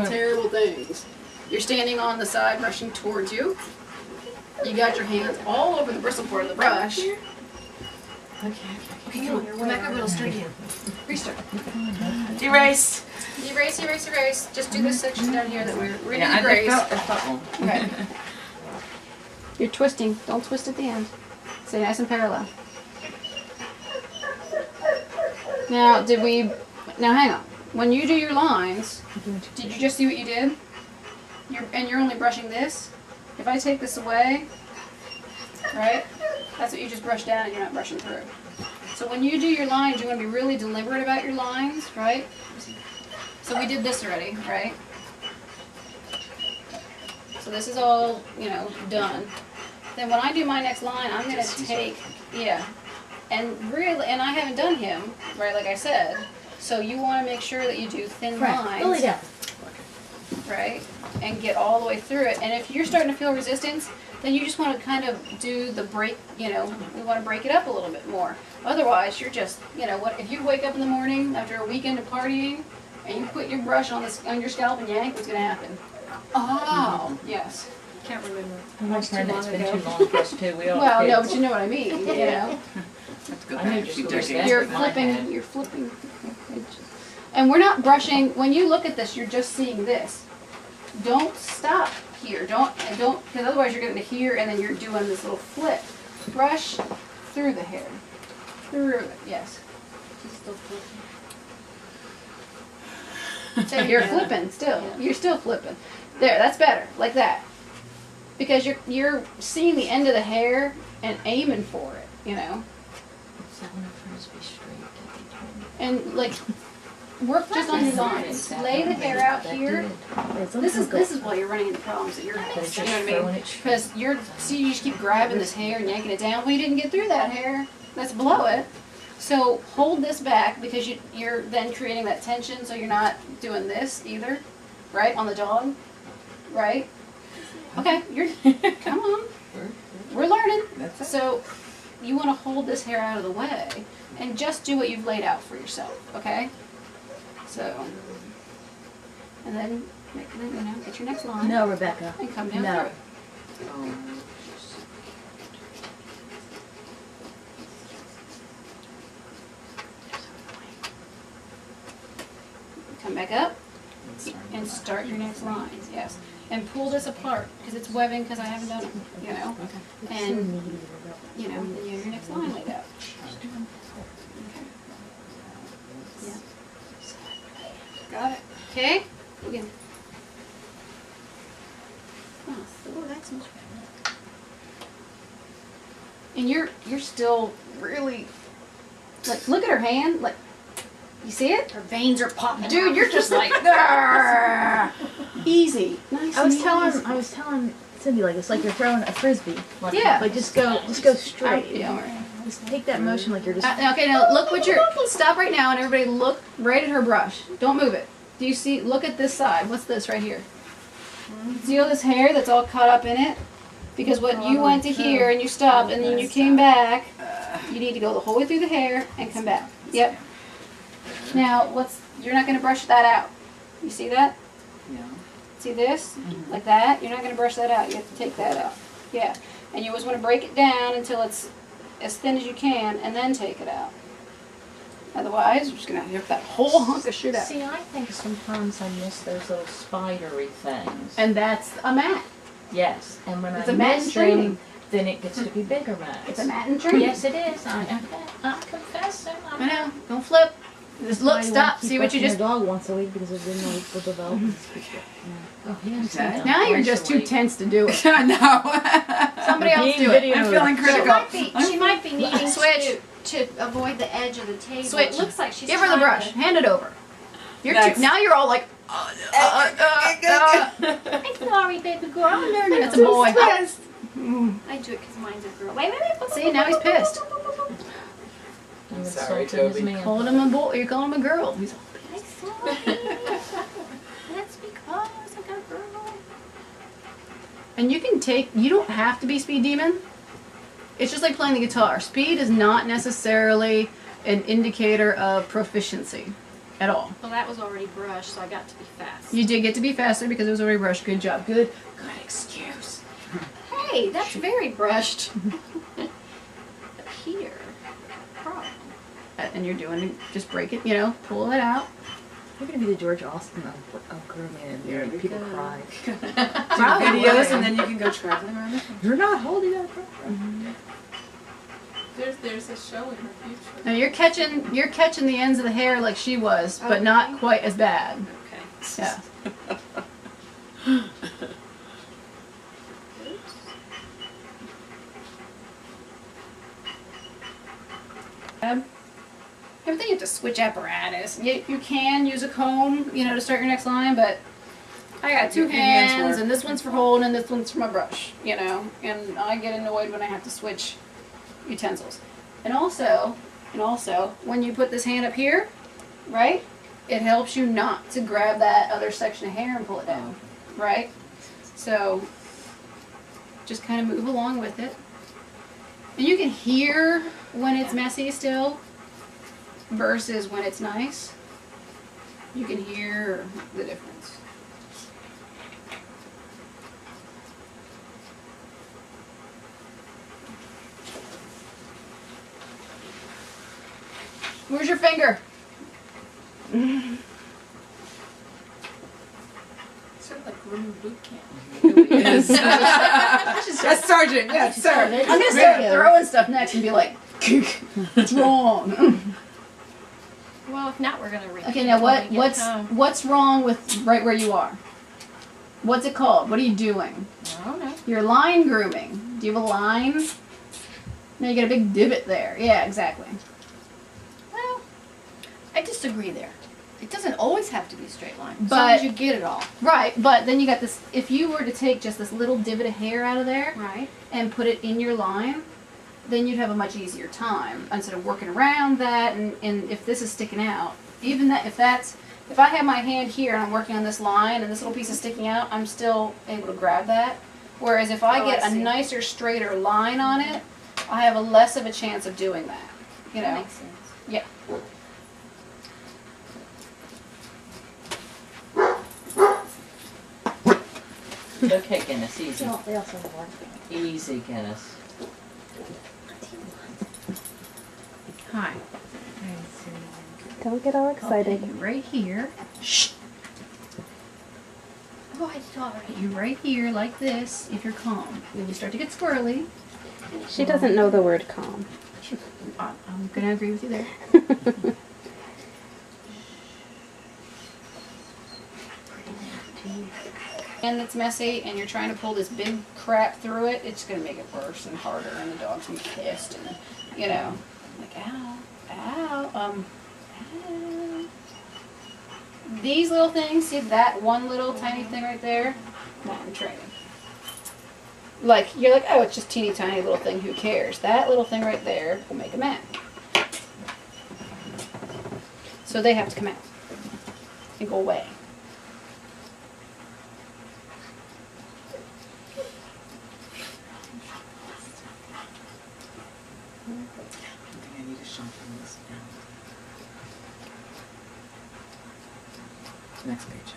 terrible things. You're standing on the side, brushing towards you. You got your hands all over the bristle part of the brush. Okay, come on. Come back over a little straight here. Restart. Erase. Erase, erase, erase. Just do this section down here that we're going to I erase. felt one. Okay. You're twisting. Don't twist at the end. Stay nice and parallel. Now, now hang on. When you do your lines, did you just see what you did? You're only brushing this. If I take this away, right, that's what you just brushed down and you're not brushing through. So when you do your lines, you want to be really deliberate about your lines, right? So we did this already, right? So this is all, done. Then when I do my next line, I'm going to take, and I haven't done him, right, like I said. So you want to make sure that you do thin lines, right, and get all the way through it. And if you're starting to feel resistance, then you just want to kind of do the break, we want to break it up a little bit more. Otherwise, you're just, if you wake up in the morning after a weekend of partying, and you put your brush on your scalp and yank, what's going to happen? Oh, yes. Can't remember. My friend, it's been too long for us too. Well, no, but you know what I mean, That's good. You're flipping. And we're not brushing, when you look at this, you're just seeing this. Don't stop here. Don't, because otherwise you're getting to here and then you're doing this little flip. Brush through the hair. Through it, yes. Still flipping. So you're flipping still. You're still flipping. There, that's better. Like that. Because you're seeing the end of the hair and aiming for it, And like work just on your lines. Lay the hair out here. This is why you're running into problems that you're having. You know what I mean? Because you just keep grabbing this hair and yanking it down. Well, you didn't get through that hair. That's below it. So hold this back because you're then creating that tension. So you're not doing this either, right? On the dog, right? Okay, come on. We're learning. So you want to hold this hair out of the way and just do what you've laid out for yourself, okay? So, and then get your next line. No, Rebecca. And come down No. through it. Come back up and start your next line, yes. And pull this apart because it's webbing because I haven't done it, And, then you have your next line laid out. Okay. Yeah. Got it. Okay? Again. Oh, that's much better. And you're still really, like, look at her hand, like, you see it? Her veins are popping. Dude, you're just like, "Argh." Easy. Nice. I was telling Cindy, like, it's like you're throwing a frisbee. Yeah. Like, just go straight. Just take that motion like you're just. Okay, now look stop right now and everybody look right at her brush. Don't move it. Do you see, look at this side. What's this right here? See all this hair that's all caught up in it? Because when you went to here and you stopped and then you came back, you need to go the whole way through the hair and come back. Yep. Now, you're not going to brush that out. You see that? Yeah. See this? Like that? You're not going to brush that out. You have to take that out. Yeah. And you always want to break it down until it's as thin as you can and then take it out. Otherwise, you're just going to rip that whole hunk of shit out. See, I think sometimes I miss those little spidery things. And that's a mat. Yes. And when It's I a mat miss and training. them, then it gets to be bigger mats. It's a mat and training. Yes, it is. I'm confessing. I know. Don't flip. Just look, stop. See what you just. Dog once a week because it didn't know the development. Oh, yeah. Now you're just too tense to do it. I know. Somebody else do it. I'm feeling critical. She might be needing Switch. to avoid the edge of the table. Switch. It looks like she's Give her the trying brush. to- Hand it over. Next. Now you're all like. I'm sorry, baby girl. I'm learning. That's a boy. I do it because mine's a girl. Wait. See, now he's pissed. I'm Sorry, insulting his Toby. man. Calling him a boy. You're calling him a girl. He's all I'm sorry. That's because I got a girl. And you don't have to be Speed Demon. It's just like playing the guitar. Speed is not necessarily an indicator of proficiency. at all. Well, that was already brushed, so I got to be fast. You did get to be faster because it was already brushed. Good job. Good excuse. Hey, that's very brushed. Up here. Problem. And you're doing it, just break it, you know, pull it out. You're gonna be the George Austin of grooming and There we people go. cry. Do videos and then you can go traveling around it. You're not holding that. There's a show in her future. Now you're catching the ends of the hair like she was, but not quite as bad. Okay. Yeah. I think you have to switch apparatus. You can use a comb, you know, to start your next line, but I got two Your hands hands, work. and this one's for holding, and this one's for my brush, you know, and I get annoyed when I have to switch utensils. And also, when you put this hand up here, right, it helps you not to grab that other section of hair and pull it down, right? So, just kind of move along with it. And you can hear when it's messy still versus when it's nice. You can hear the difference. Where's your finger? Sort of like grooming boot camp. Yes. Yes, Sergeant. Yes, sir. I'm gonna start throwing stuff next and be like, what's wrong? Well, if not, we're gonna repeat. Okay, now it when we get home. what's wrong with right where you are? What's it called? What are you doing? I don't know. You're line grooming. Do you have a line? No, you got a big divot there. Yeah, exactly. Well, I disagree there. It doesn't always have to be a straight line. As But- long as you get it all. Right, but then you got this, if you were to take just this little divot of hair out of there Right. and put it in your line, then you'd have a much easier time instead of working around that, and if this is sticking out, even that, if I have my hand here and I'm working on this line and this little piece is sticking out, I'm still able to grab that. Whereas if I Oh, get I a see. nicer, straighter line on it, I have a less of a chance of doing that. You That know? makes sense. Yeah. Okay, Guinness, easy. They also have one. Easy, Guinness. Hi. Don't get all excited. You right here. Shh. Oh, I'm sorry. You right here like this if you're calm. When you start to get squirrely, She doesn't know the word calm. I'm gonna agree with you there. And it's messy and you're trying to pull this big crap through it, it's gonna make it worse and harder and the dog's gonna be pissed and, you know, like, ow, ow, ow. These little things, see that one little tiny thing right there? Not training. Like, you're like, oh, it's just teeny tiny little thing, who cares? That little thing right there will make a mess. So they have to come out and go away. I think I need to sharpen this down. Next page.